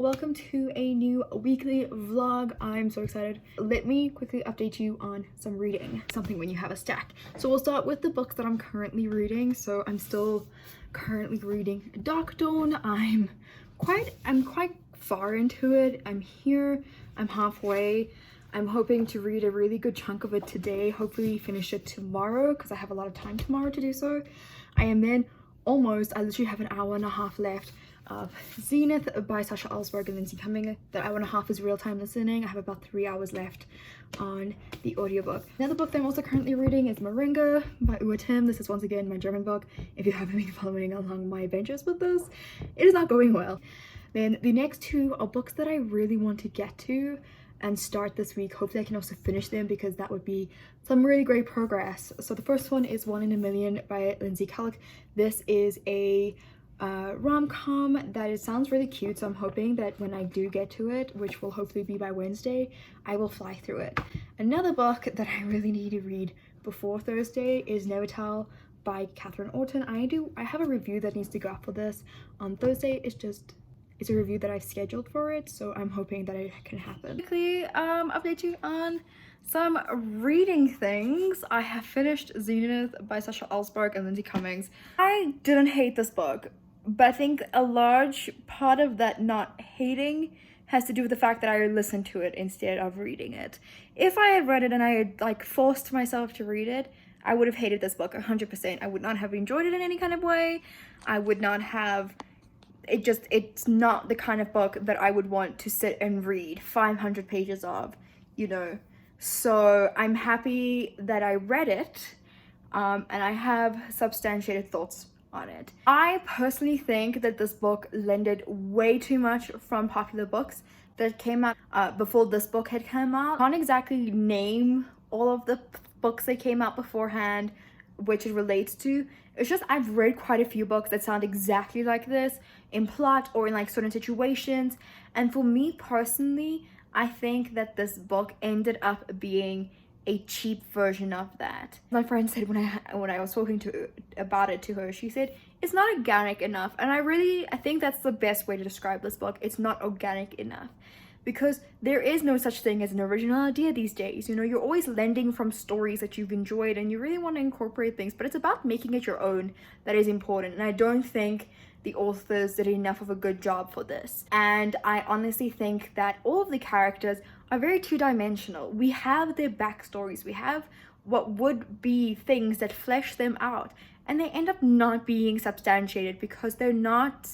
Welcome to a new weekly vlog. I'm so excited. Let me quickly update you on some reading, something when you have a stack. So we'll start with the books that I'm currently reading. So I'm still currently reading Darkdawn. I'm quite far into it. I'm halfway. I'm hoping to read a really good chunk of it today, hopefully finish it tomorrow because I have a lot of time tomorrow to do so. I literally have an hour and a half left of Zenith by Sasha Alsberg and Lindsay Cumming. That hour and a half is real-time listening. I have about 3 hours left on the audiobook. Another book that I'm also currently reading is Moringa by Uwe Tim. This is once again my German book. If you haven't been following along my adventures with this, it is not going well. Then the next two are books that I really want to get to and start this week. Hopefully I can also finish them because that would be some really great progress. So the first one is One in a Million by Lindsay Cumming. This is a rom-com that it sounds really cute, so I'm hoping that when I do get to it, which will hopefully be by Wednesday, I will fly through it. Another book that I really need to read before Thursday is Nevernight by Catherine Orton. I have a review that needs to go up for this on Thursday. It's a review that I've scheduled for it, so I'm hoping that it can happen. Quickly update you on some reading things. I have finished Zenith by Sasha Alsberg and Lindsay Cummings. I didn't hate this book, but I think a large part of that not hating has to do with the fact that I listened to it instead of reading it. If I had read it and I had forced myself to read it, I would have hated this book 100%. I would not have enjoyed it in any kind of way. I would not have... it's not the kind of book that I would want to sit and read 500 pages of, you know. So I'm happy that I read it, and I have substantiated thoughts on it. I personally think that this book lended way too much from popular books that came out before this book had come out. I can't exactly name all of the books that came out beforehand which it relates to. It's just I've read quite a few books that sound exactly like this in plot or in certain situations, and for me personally, I think that this book ended up being a cheap version of that. My friend said when I was talking about it to her, she said it's not organic enough, and I think that's the best way to describe this book. It's not organic enough. Because there is no such thing as an original idea these days. You know, you're always lending from stories that you've enjoyed and you really want to incorporate things, but it's about making it your own that is important. And I don't think the authors did enough of a good job for this. And I honestly think that all of the characters are very two-dimensional. We have their backstories, we have what would be things that flesh them out, and they end up not being substantiated because they're not...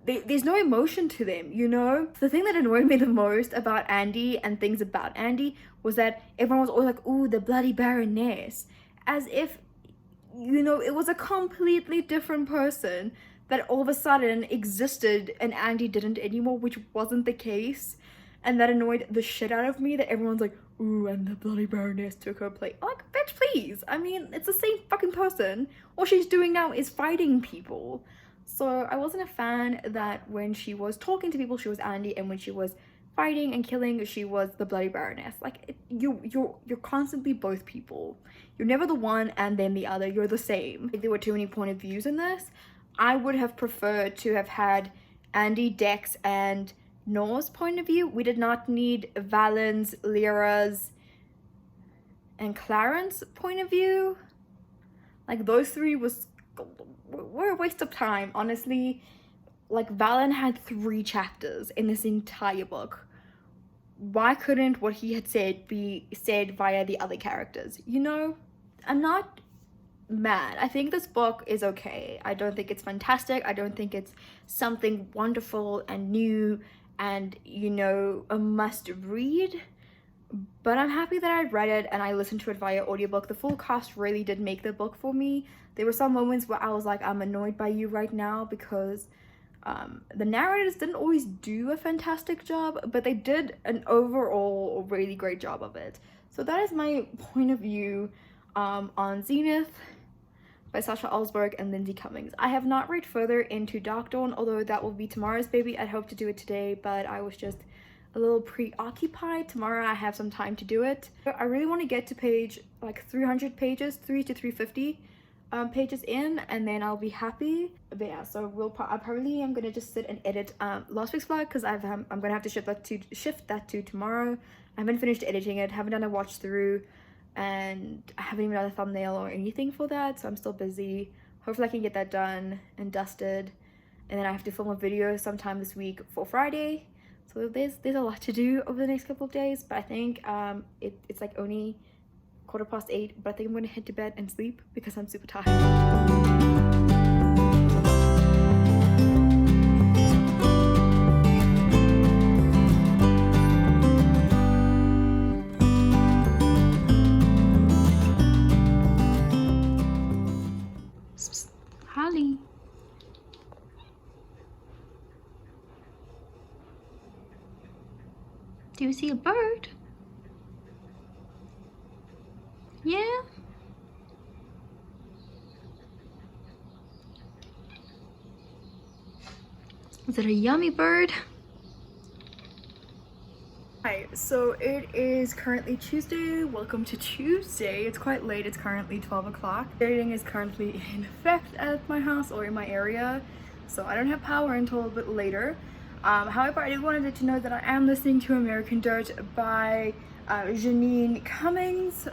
there's no emotion to them, you know? The thing that annoyed me the most about Andy and things about Andy was that everyone was always like, ooh, the bloody Baroness. As if, you know, it was a completely different person that all of a sudden existed and Andy didn't anymore, which wasn't the case. And that annoyed the shit out of me that everyone's like, ooh, and the bloody Baroness took her place. Like, bitch, please. I mean, it's the same fucking person. All she's doing now is fighting people. So I wasn't a fan that when she was talking to people, she was Andy, and when she was fighting and killing, she was the bloody Baroness. You're constantly both people. You're never the one and then the other. You're the same. If there were too many point of views in this, I would have preferred to have had Andy, Dex, and Nor's point of view. We did not need Valen's, Lyra's, and Clarence point of view. Those three were a waste of time, honestly. Valen had 3 chapters in this entire book. Why couldn't what he had said be said via the other characters? You know, I'm not mad. I think this book is okay. I don't think it's fantastic. I don't think it's something wonderful and new and, you know, a must read. But I'm happy that I read it and I listened to it via audiobook. The full cast really did make the book for me. There were some moments where I was like, I'm annoyed by you right now because the narrators didn't always do a fantastic job, but they did an overall really great job of it. So that is my point of view on Zenith by Sasha Alsberg and Lindsay Cummings. I have not read further into Darkdawn, although that will be tomorrow's baby. I'd hope to do it today, but I was just a little preoccupied. Tomorrow I have some time to do it. I really want to get to page 300 pages, 3 to 350 pages in, and then I'll be happy. But yeah, so I probably am gonna just sit and edit last week's vlog, because I'm gonna have to shift that to tomorrow. I haven't finished editing it, haven't done a watch through, and I haven't even done a thumbnail or anything for that, so I'm still busy. Hopefully I can get that done and dusted, and then I have to film a video sometime this week for Friday. So there's a lot to do over the next couple of days, but I think it's like only 8:15, but I think I'm gonna head to bed and sleep because I'm super tired. Holly. Do you see a bird? Yeah? Is it a yummy bird? Hi, so it is currently Tuesday. Welcome to Tuesday. It's quite late. It's currently 12 o'clock. Editing is currently in effect at my house or in my area, so I don't have power until a bit later. However, I did wanted to know that I am listening to American Dirt by Janine Cummins.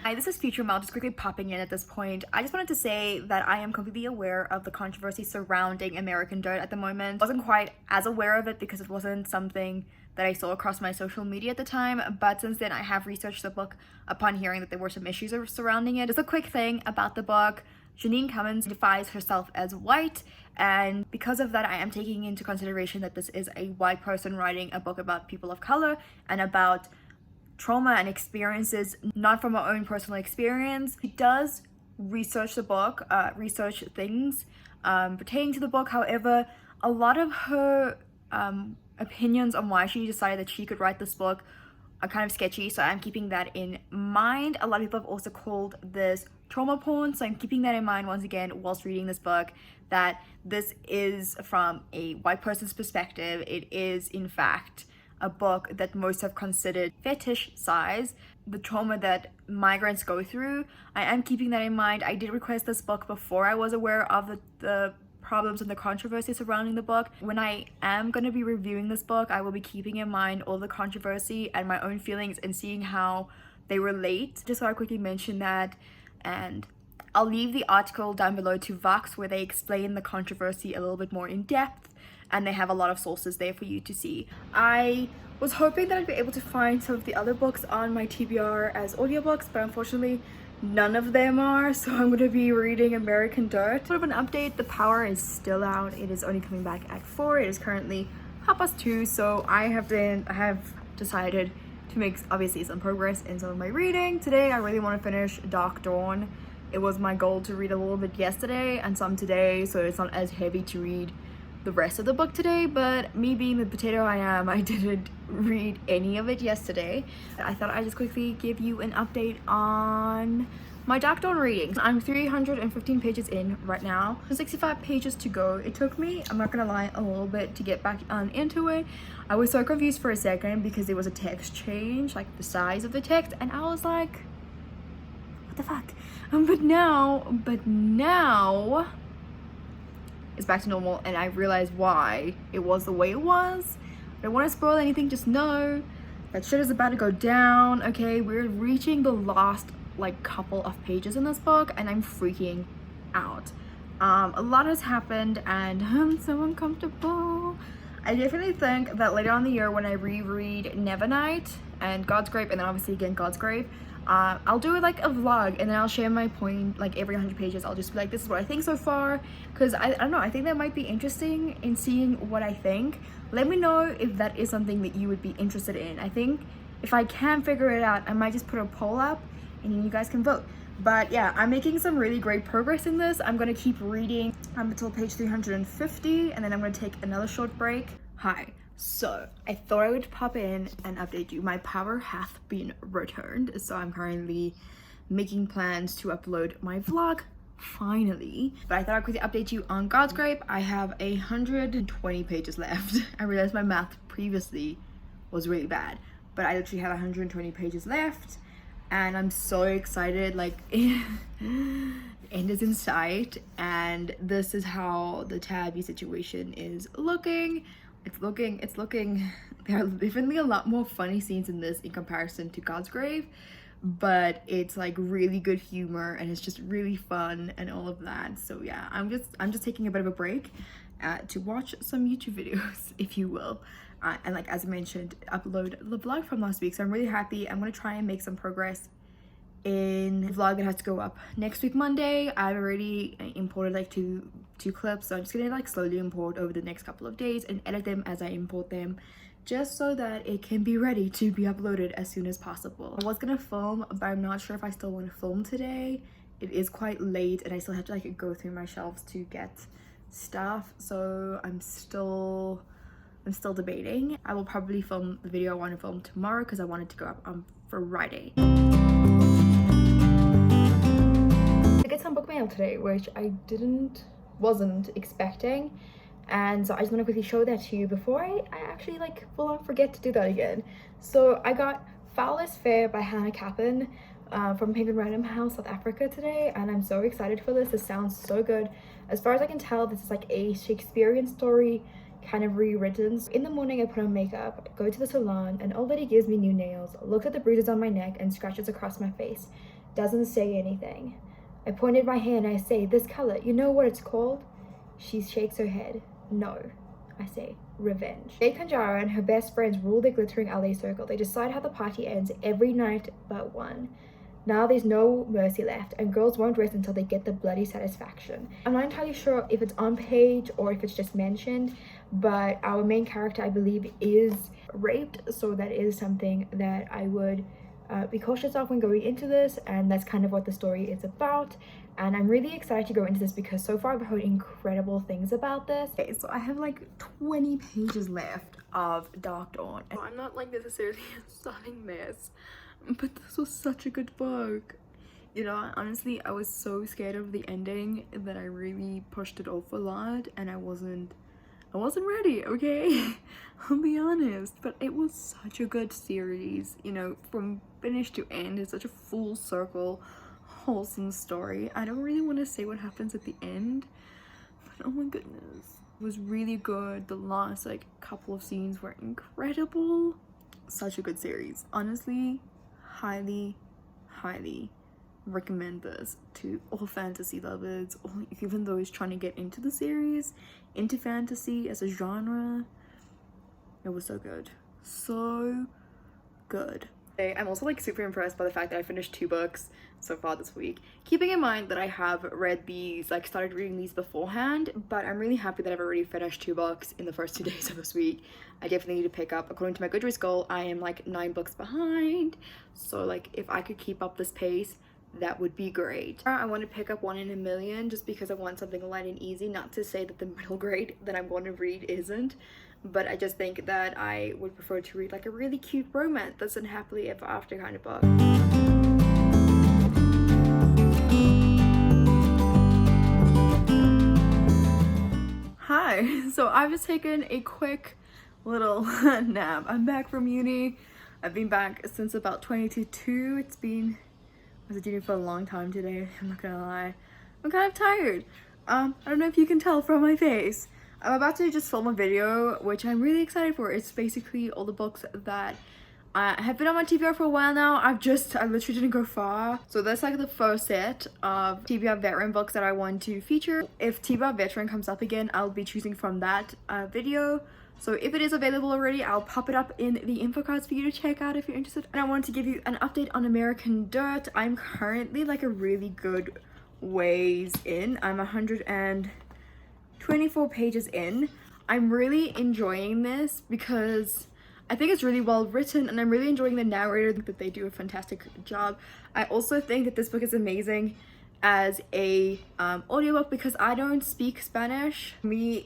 Hi, this is Future Mel, just quickly popping in at this point. I just wanted to say that I am completely aware of the controversy surrounding American Dirt at the moment. I wasn't quite as aware of it because it wasn't something that I saw across my social media at the time, but since then I have researched the book upon hearing that there were some issues surrounding it. Just a quick thing about the book. Janine Cummins defines herself as white, and because of that I am taking into consideration that this is a white person writing a book about people of color and about trauma and experiences not from her own personal experience. She does research the book, research things pertaining to the book. However, a lot of her opinions on why she decided that she could write this book are kind of sketchy, so I'm keeping that in mind. A lot of people have also called this trauma porn, so I'm keeping that in mind once again whilst reading this book, that this is from a white person's perspective. It is in fact a book that most have considered fetish size, the trauma that migrants go through. I am keeping that in mind. I did request this book before I was aware of the problems and the controversy surrounding the book. When I am going to be reviewing this book, I will be keeping in mind all the controversy and my own feelings and seeing how they relate. Just so I quickly mention that, and I'll leave the article down below to Vox where they explain the controversy a little bit more in depth, and they have a lot of sources there for you to see. I was hoping that I'd be able to find some of the other books on my TBR as audiobooks, but unfortunately none of them are, so I'm going to be reading American Dirt. Sort of an update, the power is still out. It is only coming back at 4. It is currently 2:30, so I have decided to make obviously some progress in some of my reading. Today I really want to finish Darkdawn. It was my goal to read a little bit yesterday and some today, so it's not as heavy to read the rest of the book today, but me being the potato I am, I didn't read any of it yesterday. I thought I'd just quickly give you an update on my Darkdawn reading. I'm 315 pages in right now. There's 65 pages to go. It took me, I'm not gonna lie, a little bit to get back into it. I was so confused for a second because there was a text change, like the size of the text, and I was like, what the fuck? But now it's back to normal, and I realized why it was the way it was. I don't want to spoil anything, just know that shit is about to go down. Okay, we're reaching the last like couple of pages in this book and I'm freaking out. A lot has happened and I'm so uncomfortable. I definitely think that later on in the year when I reread Nevernight and God's Grave, and then obviously again God's Grave, I'll do like a vlog and then I'll share my point like every 100 pages. I'll just be like, this is what I think so far, because I don't know, I think that might be interesting in seeing what I think. Let me know if that is something that you would be interested in. I think if I can figure it out, I might just put a poll up and then you guys can vote. But yeah, I'm making some really great progress in this. I'm gonna keep reading until page 350 and then I'm gonna take another short break. Hi. So I thought I would pop in and update you. My power hath been returned, so I'm currently making plans to upload my vlog finally. But I thought I'd quickly update you on God's Grave. I have 120 pages left. I realized my math previously was really bad, but I literally have 120 pages left, and I'm so excited. Like end is in sight, and this is how the Tabby situation is looking. It's looking there are definitely a lot more funny scenes in this in comparison to God's Grave, but it's like really good humor and it's just really fun and all of that. So yeah, I'm just taking a bit of a break to watch some YouTube videos, if you will, and like as I mentioned, upload the vlog from last week. So I'm really happy. I'm gonna try and make some progress in the vlog that has to go up next week Monday. I've already imported like two clips, so I'm just gonna like slowly import over the next couple of days and edit them as I import them, just so that it can be ready to be uploaded as soon as possible. I was gonna film, but I'm not sure if I still want to film today. It is quite late and I still have to like go through my shelves to get stuff, so I'm still debating. I will probably film the video I want to film tomorrow because I want it to go up on Friday. I get some book mail today, which I wasn't expecting, and so I just want to quickly show that to you before I actually like full on forget to do that again. So I got Foulest Fair by Hannah Kappen from Penguin Random House, South Africa today, and I'm so excited for this. This sounds so good. As far as I can tell, this is like a Shakespearean story kind of rewritten. So in the morning I put on makeup, go to the salon, an old lady gives me new nails, looks at the bruises on my neck and scratches across my face, doesn't say anything. I pointed my hand and I say, "This color, you know what it's called?" She shakes her head. "No." I say, "Revenge." Jay Kanjara and her best friends rule their glittering LA circle. They decide how the party ends every night but one. Now there's no mercy left, and girls won't rest until they get the bloody satisfaction. I'm not entirely sure if it's on page or if it's just mentioned, but our main character, I believe, is raped, so that is something that I would be cautious of when going into this, and that's kind of what the story is about. And I'm really excited to go into this because so far I've heard incredible things about this. Okay, so I have like 20 pages left of Darkdawn. I'm not like necessarily a sobbing mess, but this was such a good book. You know, honestly, I was so scared of the ending that I really pushed it off a lot, and I wasn't ready, okay? I'll be honest, but it was such a good series, you know, from finish to end. It's such a full circle, wholesome story. I don't really want to say what happens at the end, but oh my goodness, it was really good. The last like couple of scenes were incredible. Such a good series. Honestly, highly recommend this to all fantasy lovers, or even those trying to get into the series, into fantasy as a genre. It was so good, so good. I'm also like super impressed by the fact that I finished 2 books so far this week, keeping in mind that I have read these, like started reading these beforehand, but I'm really happy that I've already finished 2 books in the first 2 days of this week. I definitely need to pick up. According to my Goodreads goal, I am like 9 books behind, so like if I could keep up this pace, that would be great. I want to pick up One in a Million just because I want something light and easy. Not to say that the middle grade that I'm going to read isn't, but I just think that I would prefer to read like a really cute romance that's a happily ever after kind of book. Hi, so I've just taken a quick little nap. I'm back from uni. I've been back since about 20 to 2. It's been, I was at uni for a long time today, I'm not gonna lie. I'm kind of tired. I don't know if you can tell from my face. I'm about to just film a video, which I'm really excited for. It's basically all the books that have been on my TBR for a while now. I literally didn't go far. So that's like the first set of TBR veteran books that I want to feature. If TBR veteran comes up again, I'll be choosing from that video. So if it is available already, I'll pop it up in the info cards for you to check out if you're interested. And I wanted to give you an update on American Dirt. I'm currently like a really good ways in. I'm 124 pages in. I'm really enjoying this because I think it's really well written, and I'm really enjoying the narrator. I think that they do a fantastic job. I also think that this book is amazing as a audiobook because I don't speak Spanish. For me,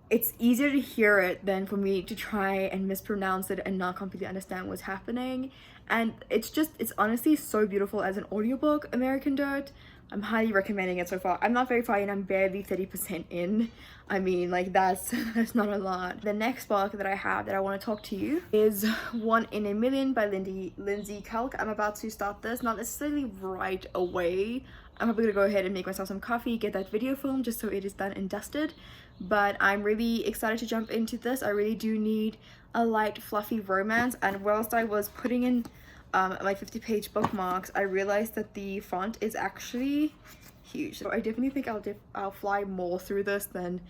it's easier to hear it than for me to try and mispronounce it and not completely understand what's happening. And it's honestly so beautiful as an audiobook, American Dirt. I'm highly recommending it so far. I'm not very far in, I'm barely 30% in. I mean, like, that's not a lot. The next book that I have that I want to talk to you is One in a Million by Lindsay Kelk. I'm about to start this, not necessarily right away. I'm probably gonna go ahead and make myself some coffee, get that video filmed just so it is done and dusted. But I'm really excited to jump into this. I really do need a light, fluffy romance. And whilst I was putting in my 50-page bookmarks, I realized that the font is actually huge. So I definitely think I'll fly more through this than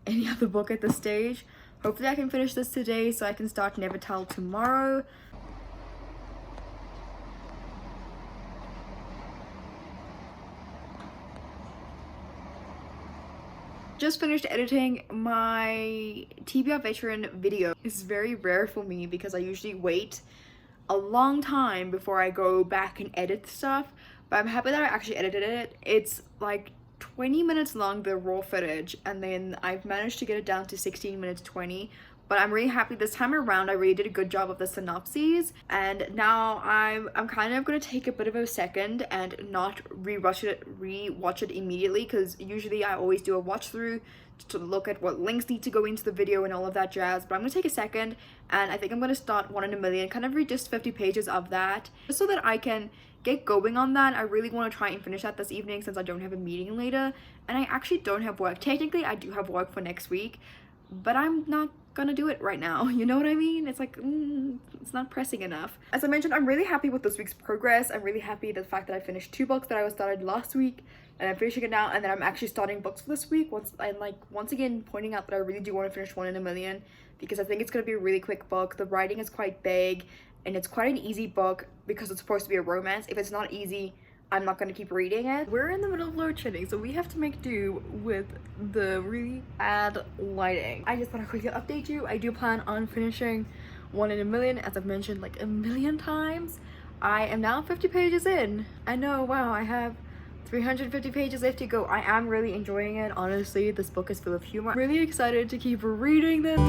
any other book at this stage. Hopefully I can finish this today so I can start Nevertell tomorrow. Just finished editing my TBR veteran video. It's very rare for me because I usually wait a long time before I go back and edit stuff, but I'm happy that I actually edited it. It's like 20 minutes long, the raw footage, and then I've managed to get it down to 16 minutes 20. But I'm really happy this time around. I really did a good job of the synopses, and now I'm kind of gonna take a bit of a second and not rewatch it immediately, because usually I always do a watch through to look at what links need to go into the video and all of that jazz. But I'm gonna take a second, and I think I'm gonna start One in a Million, kind of read just 50 pages of that just so that I can get going on that. I really want to try and finish that this evening since I don't have a meeting later, and I actually don't have work. Technically I do have work for next week, but I'm not gonna do it right now, you know what I mean? It's like it's not pressing enough. As I mentioned, I'm really happy with this week's progress. I'm really happy the fact that I finished 2 books that I started last week, and I'm finishing it now, and then I'm actually starting books for this week. Once again pointing out that I really do want to finish One in a Million because I think it's going to be a really quick book. The writing is quite big and it's quite an easy book because it's supposed to be a romance. If it's not easy, I'm not going to keep reading it. We're in the middle of load shedding, so we have to make do with the really bad lighting. I just want to quickly update you. I do plan on finishing One in a Million, as I've mentioned like a million times. I am now 50 pages in. I know, wow, I have 350 pages left to go. I am really enjoying it. Honestly, this book is full of humor. I'm really excited to keep reading this.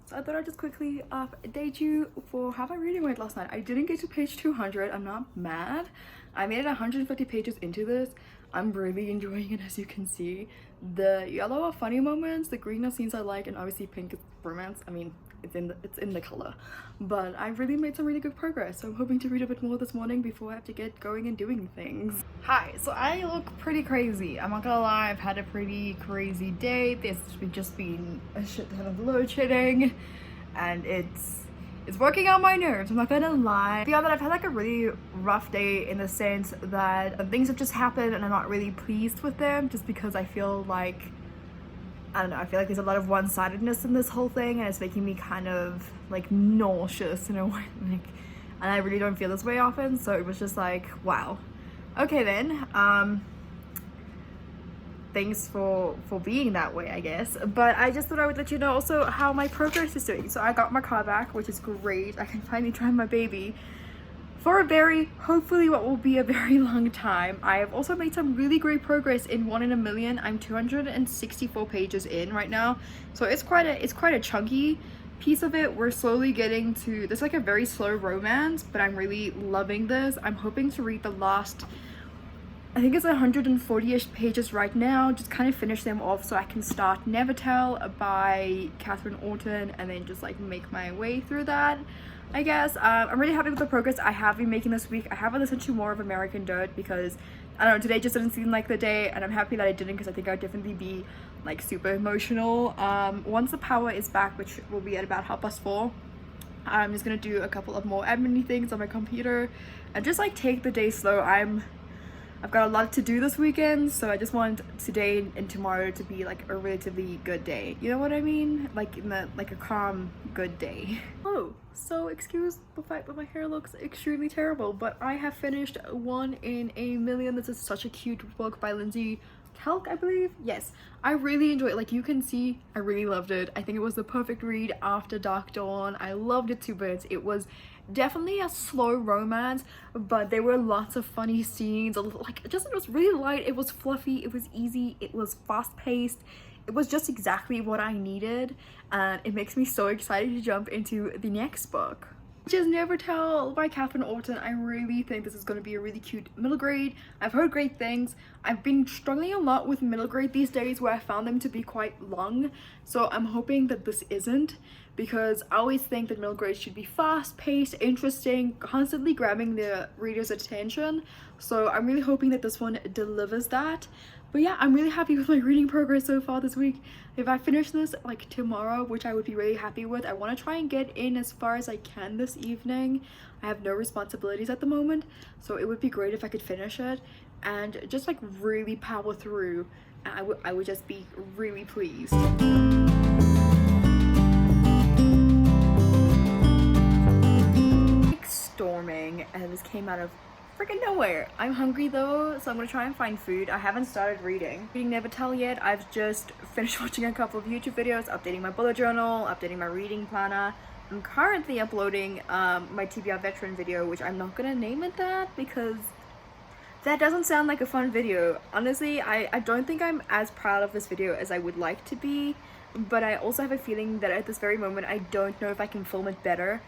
So I thought I'd just quickly update you for how my reading went last night. I didn't get to page 200. I'm not mad. I made it 150 pages into this. I'm really enjoying it, as you can see. The yellow are funny moments, the green are scenes I like, and obviously pink is romance. I mean, it's in the color. But I've really made some really good progress, so I'm hoping to read a bit more this morning before I have to get going and doing things. Hi, so I look pretty crazy. I'm not gonna lie, I've had a pretty crazy day. There's just been a shit ton of load shedding, and it's working on my nerves, I'm not gonna lie. Beyond that, I've had like a really rough day in the sense that things have just happened and I'm not really pleased with them, just because I feel like, I don't know, I feel like there's a lot of one-sidedness in this whole thing, and it's making me kind of like nauseous in a way, like, and I really don't feel this way often, so it was just like, wow, okay then, thanks for being that way, I guess. But I just thought I would let you know also how my progress is doing. So I got my car back, which is great. I can finally drive my baby for hopefully what will be a very long time. I have also made some really great progress in One in a Million. I'm 264 pages in right now, so it's quite a chunky piece of it. We're slowly getting to this, like a very slow romance, but I'm really loving this. I'm hoping to read the last, I think it's 140-ish pages right now, just kind of finish them off so I can start Nevertell by Catherine Orton and then just like make my way through that, I guess. I'm really happy with the progress I have been making this week. I haven't listened to more of American Dirt because, I don't know, today just didn't seem like the day, and I'm happy that I didn't because I think I'd definitely be like super emotional. Once the power is back, which will be at about 4:30, I'm just gonna do a couple of more admin things on my computer and just like take the day slow. I've got a lot to do this weekend, so I just want today and tomorrow to be like a relatively good day. You know what I mean? Like like a calm, good day. Oh, so excuse the fact that my hair looks extremely terrible, but I have finished One in a Million. This is such a cute book by Lindsay Kelk, I believe. Yes, I really enjoyed it. Like you can see, I really loved it. I think it was the perfect read after Darkdawn. I loved it 2 bits. It was definitely a slow romance, but there were lots of funny scenes. Like it was really light, it was fluffy, it was easy, it was fast-paced. It was just exactly what I needed, and it makes me so excited to jump into the next book. which is Never Tell by Catherine Orton. I really think this is going to be a really cute middle grade. I've heard great things. I've been struggling a lot with middle grade these days where I found them to be quite long, so I'm hoping that this isn't, because I always think that middle grade should be fast-paced, interesting, constantly grabbing the reader's attention. So I'm really hoping that this one delivers that. But yeah, I'm really happy with my reading progress so far this week. If I finish this like tomorrow, which I would be really happy with, I want to try and get in as far as I can this evening. I have no responsibilities at the moment, so it would be great if I could finish it and just like really power through. And I would just be really pleased. Storming, and this came out of freaking nowhere. I'm hungry though, so I'm gonna try and find food. I haven't started reading Never Tell yet. I've just finished watching a couple of YouTube videos, updating my bullet journal, updating my reading planner. I'm currently uploading my TBR veteran video, which I'm not gonna name it that because that doesn't sound like a fun video. Honestly, I don't think I'm as proud of this video as I would like to be, but I also have a feeling that at this very moment I don't know if I can film it better.